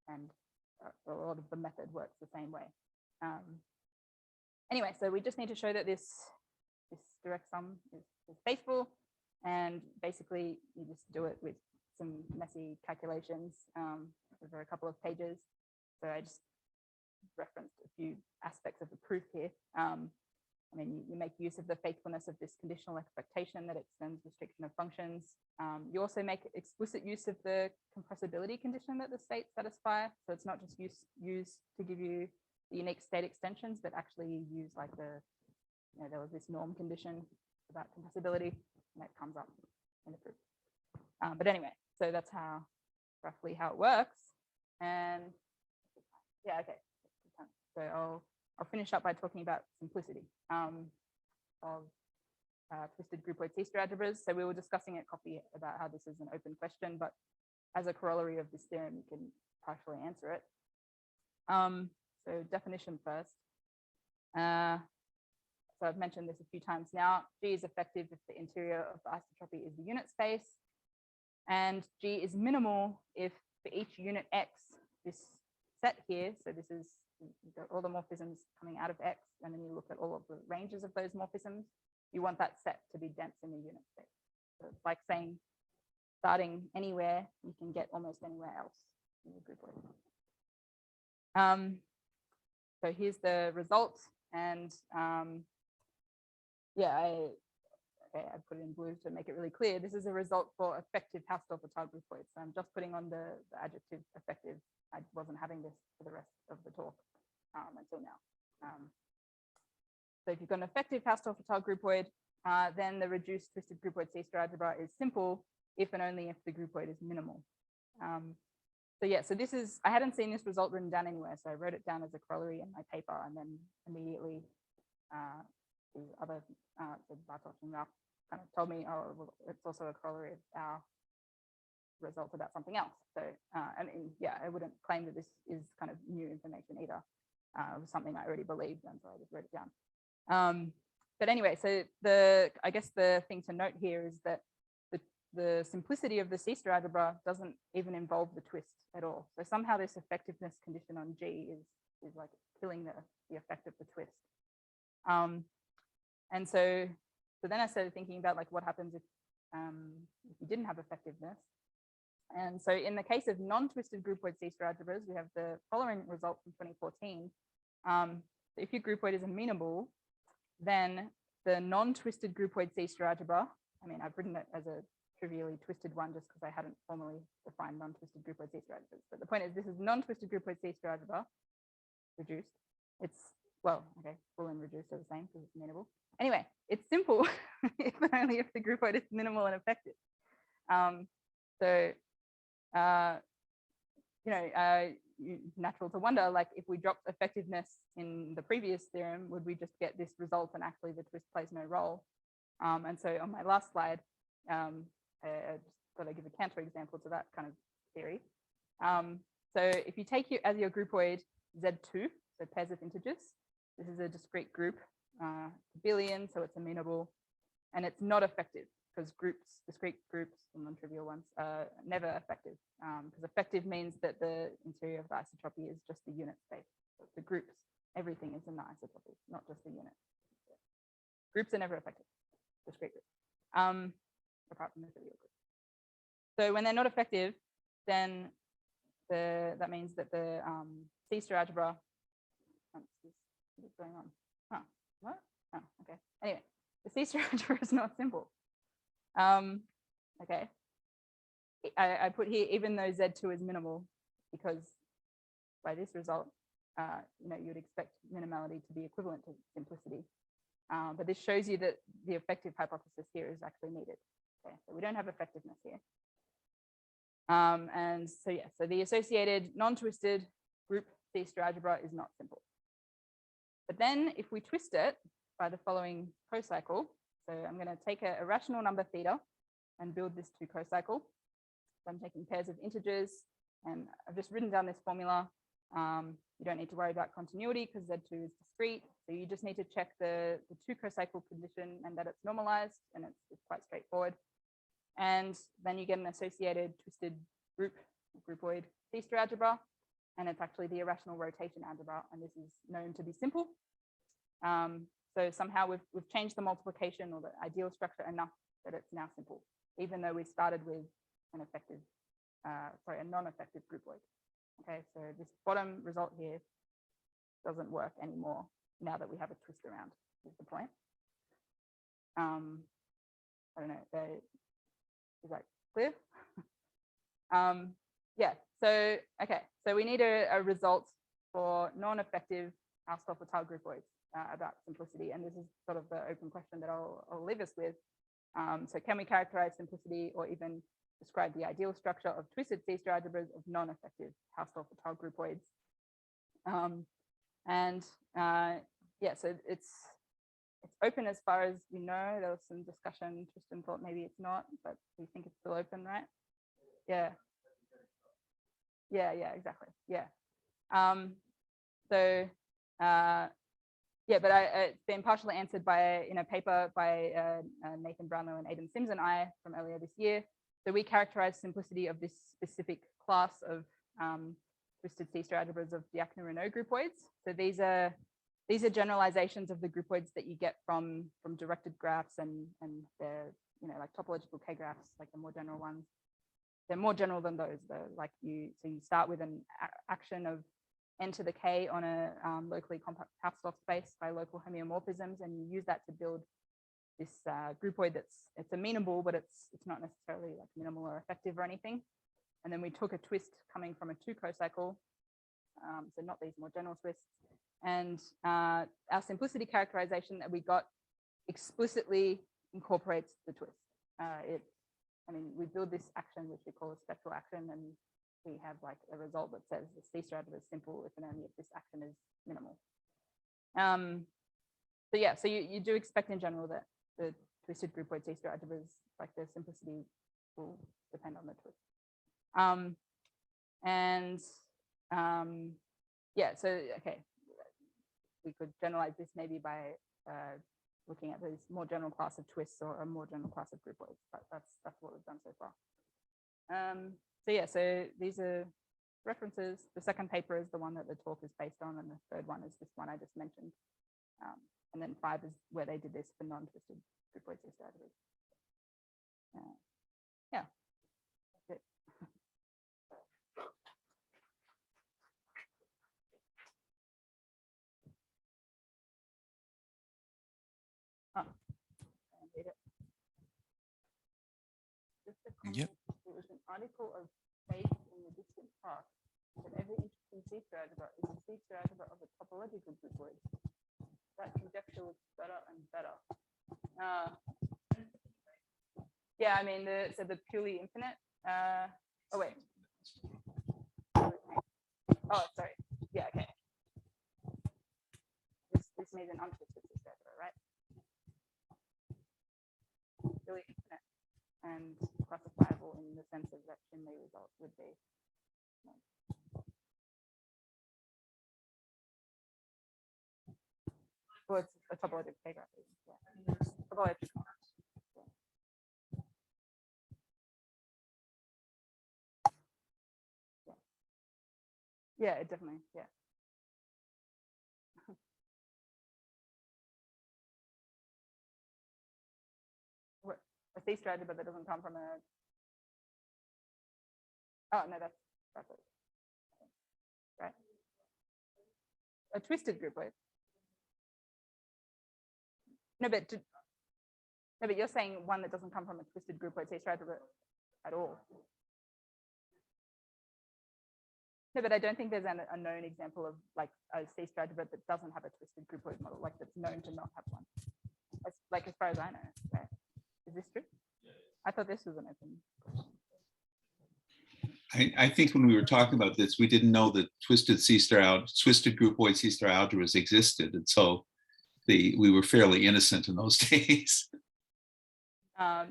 and a lot of the method works the same way. Anyway, so we just need to show that this direct sum is faithful, and basically you just do it with some messy calculations over a couple of pages. So I just referenced a few aspects of the proof here. I mean, you make use of the faithfulness of this conditional expectation that extends restriction of functions. You also make explicit use of the compressibility condition that the states satisfy. So it's not just used to give you the unique state extensions, but actually you use like there was this norm condition about compressibility, and that comes up in the proof. But anyway, so that's roughly how it works. And yeah, okay. So I'll finish up by talking about simplicity of twisted groupoid C-star algebras. So we were discussing at Coffee about how this is an open question, but as a corollary of this theorem, you can partially answer it. So definition first. So I've mentioned this a few times now. G is effective if the interior of the isotropy is the unit space, and G is minimal if for each unit X, this set here, so this is you've got all the morphisms coming out of X, and then you look at all of the ranges of those morphisms, you want that set to be dense in the unit space. So it's like saying starting anywhere, you can get almost anywhere else in the groupoid. So here's the result, and yeah, I put it in blue to make it really clear. This is a result for effective Pastel groupoids. So I'm just putting on the adjective effective. I wasn't having this for the rest of the talk until now. So if you've got an effective Pastel groupoid, then the reduced twisted groupoid C-star algebra is simple if and only if the groupoid is minimal. So yeah, so this is, I hadn't seen this result written down anywhere, so I wrote it down as a corollary in my paper, and then immediately the other, the Bartosz and Ralph kind of told me, oh, well, it's also a corollary of our results about something else. So, I mean, yeah, I wouldn't claim that this is kind of new information either. It was something I already believed, and so I just wrote it down. But anyway, so I guess the thing to note here is that the simplicity of the C-star algebra doesn't even involve the twist at all. So somehow this effectiveness condition on G is like killing the effect of the twist. And so then I started thinking about like what happens if you didn't have effectiveness. And so in the case of non-twisted groupoid C-star algebras, we have the following result from 2014. If your groupoid is amenable, then the non-twisted groupoid C-star algebra, I mean, I've written it as a trivially twisted one just because I hadn't formally defined non-twisted groupoid C-star algebras. But the point is, this is non-twisted groupoid C-star algebra reduced. It's, well, okay, full and reduced are the same because it's amenable. Anyway, it's simple if and only if the groupoid is minimal and effective. Natural to wonder, like if we dropped effectiveness in the previous theorem, would we just get this result and actually the twist plays no role? And so on my last slide, I just thought I'd give a counter example to that kind of theory. So if you take as your groupoid Z2, so pairs of integers, this is a discrete group, billion, so it's amenable, and it's not effective because discrete groups, or non-trivial ones, are never effective, because effective means that the interior of the isotropy is just the unit space. So the groups, everything is in the isotropy, not just the unit. Groups are never effective, discrete groups, apart from the trivial group. So when they're not effective, then that means that the C-star algebra, what's going on? Huh, what? Oh, okay. Anyway, the C-star algebra is not simple. Okay. I put here, even though Z2 is minimal, because by this result, you'd expect minimality to be equivalent to simplicity. But this shows you that the effective hypothesis here is actually needed. Okay, so we don't have effectiveness here. And so yeah, so the associated non-twisted group C-star algebra is not simple. But then if we twist it by the following cocycle, so I'm going to take a rational number theta and build this to cocycle. So I'm taking pairs of integers, and I've just written down this formula. You don't need to worry about continuity because Z2 is discrete. So you just need to check the two cocycle condition and that it's normalized, and it's quite straightforward. And then you get an associated twisted groupoid C-star algebra, and it's actually the irrational rotation algebra, and this is known to be simple. So somehow we've changed the multiplication or the ideal structure enough that it's now simple, even though we started with an effective, a non-effective groupoid. Okay, so this bottom result here doesn't work anymore now that we have a twist around. is the point. I don't know, is that clear? Yeah, so, okay, so we need a result for non-effective Hausdorff-Littell groupoids about simplicity, and this is sort of the open question that I'll leave us with. So can we characterize simplicity or even describe the ideal structure of twisted C-star algebras of non-effective Hausdorff-Littell groupoids? Yeah, so it's open as far as we know. There was some discussion. Tristan thought maybe it's not, but we think it's still open, right? Yeah. Yeah, exactly. Yeah. Yeah, but it's been partially answered by in a paper by Nathan Brownlow and Aidan Sims and I from earlier this year. So we characterize simplicity of this specific class of twisted C-star algebras of Dyakono-Renaud groupoids. So these are generalizations of the groupoids that you get from directed graphs and they're, you know, like topological K-graphs, like the more general ones. They're more general than those. They're like so you start with an action of n to the k on a locally compact Hausdorff space by local homeomorphisms, and you use that to build this groupoid it's amenable, but it's not necessarily like minimal or effective or anything. And then we took a twist coming from a Tuco cycle, so not these more general twists. And our simplicity characterization that we got explicitly incorporates the twist. I mean, we build this action, which we call a spectral action, and we have like a result that says the C-star algebra is simple if and only if this action is minimal. So yeah, so you do expect in general that the twisted groupoid C-star algebras, like their simplicity will depend on the twist. Yeah, so okay, we could generalize this maybe by looking at this more general class of twists or a more general class of groupoids, but that's what we've done so far. So yeah, so these are references. The second paper is the one that the talk is based on, and the third one is this one I just mentioned. And then 5 is where they did this for non-twisted groupoid C-star algebras. Yeah, that's it. Yep. It was an article of faith in the distant past that every interesting C-star algebra is a C-star algebra of a topological groupoid. That conjecture was better and better. Yeah, I mean, so the purely infinite. Oh wait. Oh, sorry. Yeah, okay. This needs an untwisted C-star algebra, right? Purely infinite and classifiable in the sense of that Shinley result would be. Well, it's a topological K-graph. Yeah. Topological. Yeah, it definitely, yeah. What, a C-star algebra that doesn't come from a. Oh no, that's it. Right. A twisted groupoid. No, but you're saying one that doesn't come from a twisted groupoid C-star algebra at all. No, but I don't think there's a known example of like a C-star algebra that doesn't have a twisted groupoid model, like that's known to not have one. As far as I know, right? Is this true? I thought this was an open question. I think when we were talking about this, we didn't know that twisted groupoid C-star algebras existed, and so we were fairly innocent in those days. I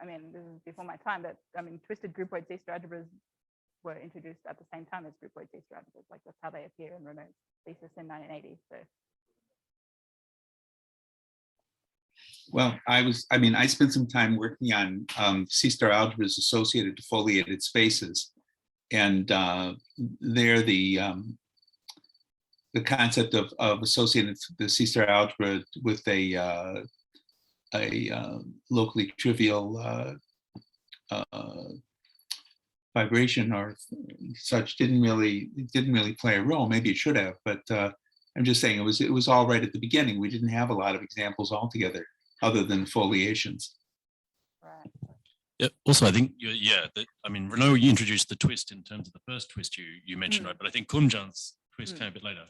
mean, this is before my time, but I mean, twisted groupoid C-star algebras were introduced at the same time as groupoid C-star algebras. Like that's how they appear in Renaud's thesis in 1980. So. Well, I spent some time working on C-star algebras associated to foliated spaces, and there the concept of associating the C-star algebra with a locally trivial vibration or such didn't really play a role. Maybe it should have, but I'm just saying it was all right at the beginning. We didn't have a lot of examples altogether other than foliations. Right. Yeah. Also, I think I mean, Renaud, you introduced the twist in terms of the first twist you mentioned, right? But I think Kumjan's twist came a bit later,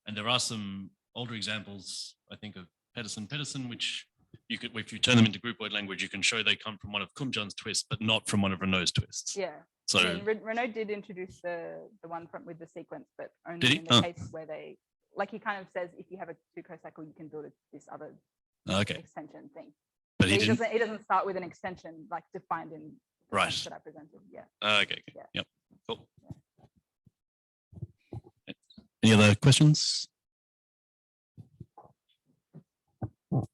and there are some older examples. I think of Pedersen, which you could, if you turn them into groupoid language, you can show they come from one of Kumjan's twists, but not from one of Renaud's twists. Yeah. So I mean, Renaud did introduce the one with the sequence, but Did only he? in the case where they, like he kind of says, if you have a Tuco cycle, you can build this other okay, extension thing. but So he didn't. he doesn't start with an extension like defined in the Right. sense that I presented. Yeah. Okay. Yeah. Yep. Cool. Any other questions?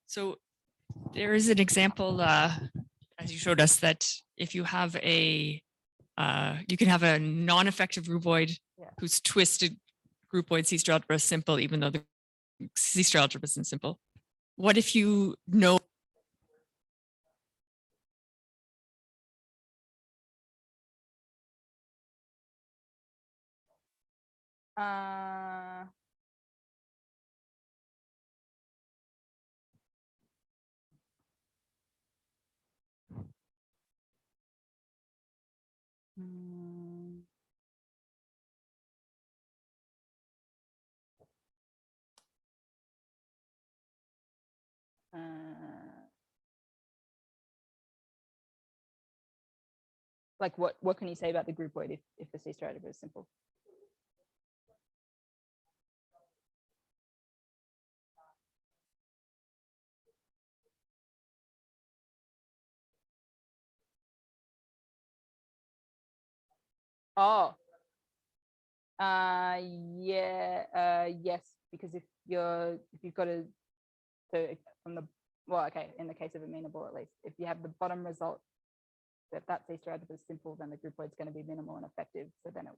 So there is an example, as you showed us, that if you have you can have a non-effective groupoid whose twisted groupoid C-star algebra is simple, even though the C-star algebra isn't simple. What if you know? Like what can you say about the groupoid if the C-star algebra is simple? Oh, yes, because if you've got a, so from the, well, okay, in the case of amenable, at least, if you have the bottom result, that C-star algebra is simple, then the groupoid is going to be minimal and effective. So then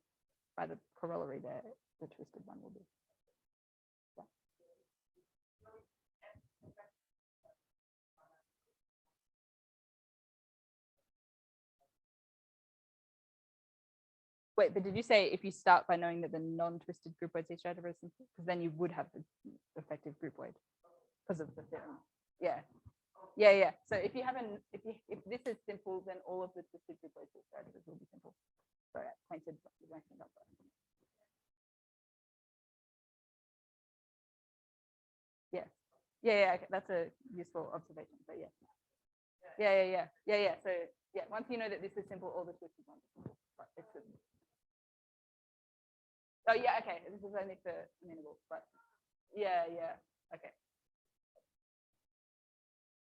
by the corollary there, the twisted one will be. Yeah. Wait, but did you say if you start by knowing that the non-twisted groupoid C-star algebra is simple? Because then you would have the effective groupoid because of the theorem. Yeah. Yeah. So if you haven't, if this is simple, then all of the twisted groupoid C-star algebras will be simple. Sorry, I pointed up. Yeah. Okay. That's a useful observation. So yeah. Yeah. So yeah, once you know that this is simple, all the twisted ones are simple. But it's oh yeah, okay. This is only for amenable, but yeah. Okay.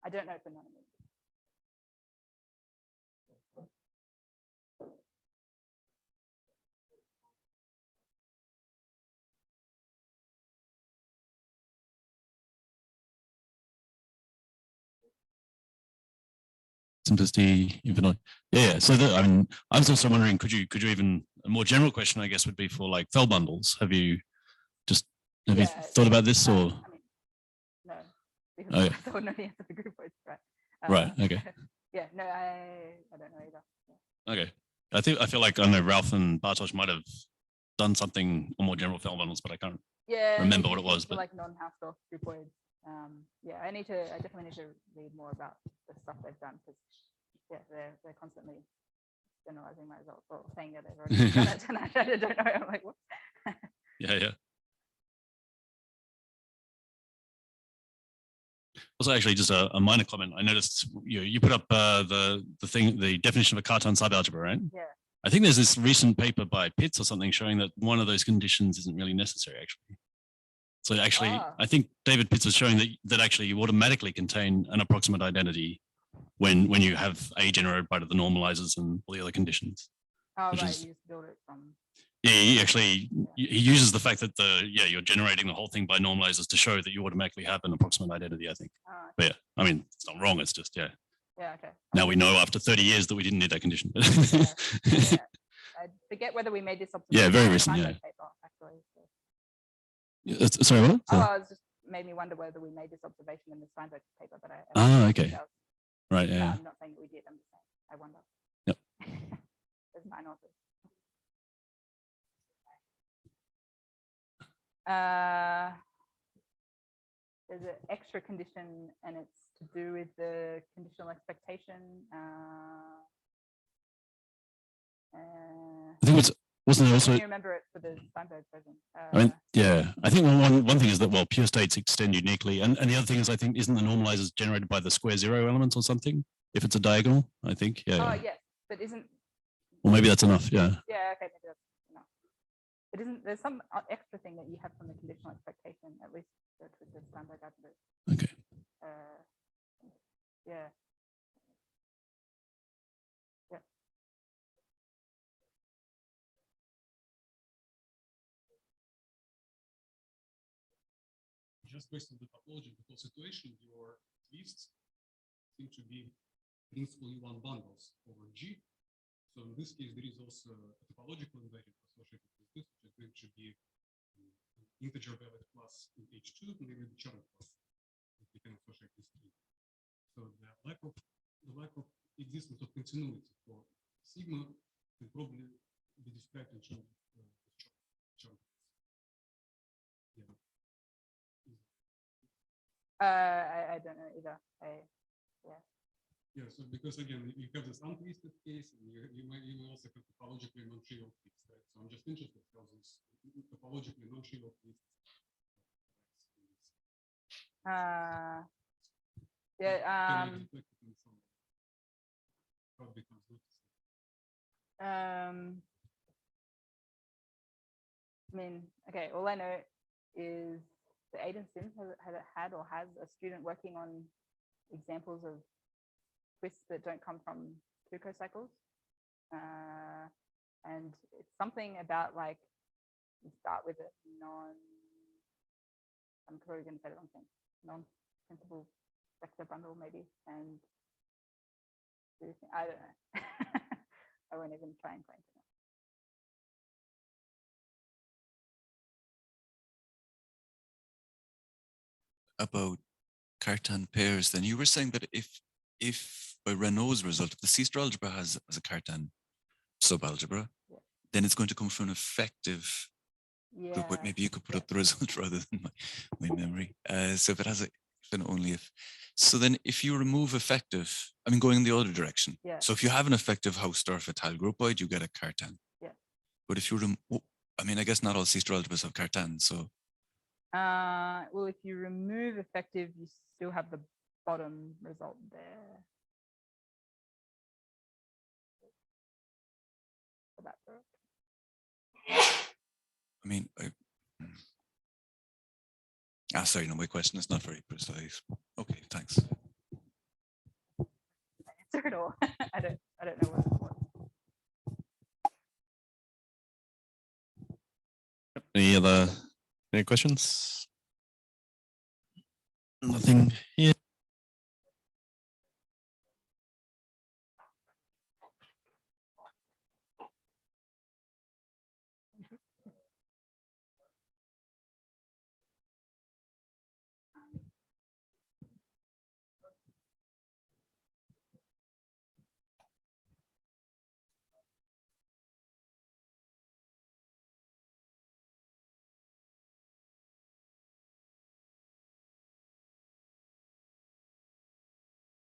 I don't know for non-amenable. Simplicity, infinite. Yeah. So I mean, I was also wondering, could you even, a more general question, I guess, would be for like Fell bundles. Have you thought about this or? I mean, no, because I don't know the answer to groupoids, right? Right. Okay. Yeah. No, I don't know either. Yeah. Okay. I feel like I know Ralph and Bartosz might have done something on more general Fell bundles, but I can't remember what it was. But like non-Hausdorff groupoids. Yeah, I definitely need to read more about the stuff they've done because they're constantly generalizing my results or saying that they've already done it, and I don't know. I'm like, what? Yeah. Also, actually, just a minor comment. I noticed you put up the definition of a Cartan subalgebra, right? Yeah. I think there's this recent paper by Pitts or something showing that one of those conditions isn't really necessary, actually. So actually, I think David Pitts was showing that actually you automatically contain an approximate identity when you have A generated by the normalizers and all the other conditions. Oh, right. You just build it from. Yeah, he uses the fact that you're generating the whole thing by normalizers to show that you automatically have an approximate identity, I think. But yeah, I mean, it's not wrong. It's just, Yeah, okay. Now we know after 30 years that we didn't need that condition. Yeah. I forget whether we made this observation. Yeah, very recent, yeah. Paper, actually. So. Sorry, what? Oh, I was just made me wonder whether we made this observation in the Steinberg paper, but I Ah, don't know okay. details. Right, yeah. I'm not saying that we did. I'm just saying I wonder. Yep. There's 9 authors. There's an extra condition, and it's to do with the conditional expectation. I think it's wasn't there also. Can you remember it for the Steinberg version? I mean, yeah, I think one thing is that, well, pure states extend uniquely. And the other thing is, I think, isn't the normalizers generated by the square zero elements or something? If it's a diagonal, I think, yeah. Oh, Yeah. yes, but isn't. Well, maybe that's enough, yeah. Yeah, okay, maybe that's enough. But isn't there's some extra thing that you have from the conditional expectation, at least with the Steinberg algebra? Okay. Yeah. Yeah. Just based on the topology, the whole situation, your twists seem to be principally one bundles over G. So in this case, there is also a topological invariant associated with this, which is going to be an integer valid plus in H2, and maybe the Chern plus that we can associate this to. So the lack of existence of continuity for sigma can probably be described in terms of Chern. Yeah. I don't know either. Yeah, so because again, you have this untwisted case, and you may also have topologically non-trivial twists, right? So I'm just interested how this topologically non-trivial twists. Yeah. How it becomes I mean, okay, all I know is the Aidan Sims had or has a student working on examples of twists that don't come from Tuco cycles. And it's something about like, you start with a I'm probably going to say the wrong thing, non-principal vector bundle maybe, and I don't know. I won't even try and claim to know. About Cartan pairs, then you were saying that if by Renault's result, if the C-star algebra has a Cartan subalgebra, Yeah. then it's going to come from an effective Yeah. group. Maybe you could put up the result rather than my memory. So if it has a then only if, so then if you remove effective, I mean, going in the other direction. Yeah. So if you have an effective Hausdorff Fatal groupoid, you get a Cartan. Yeah. But if you I mean, I guess not all C-star algebras have Cartan, so. Well, if you remove effective, you still have the bottom result there. For that work. I mean, sorry, no, my question is not very precise. Okay, thanks. Answer it all. I don't know what it was. Any questions? Nothing here.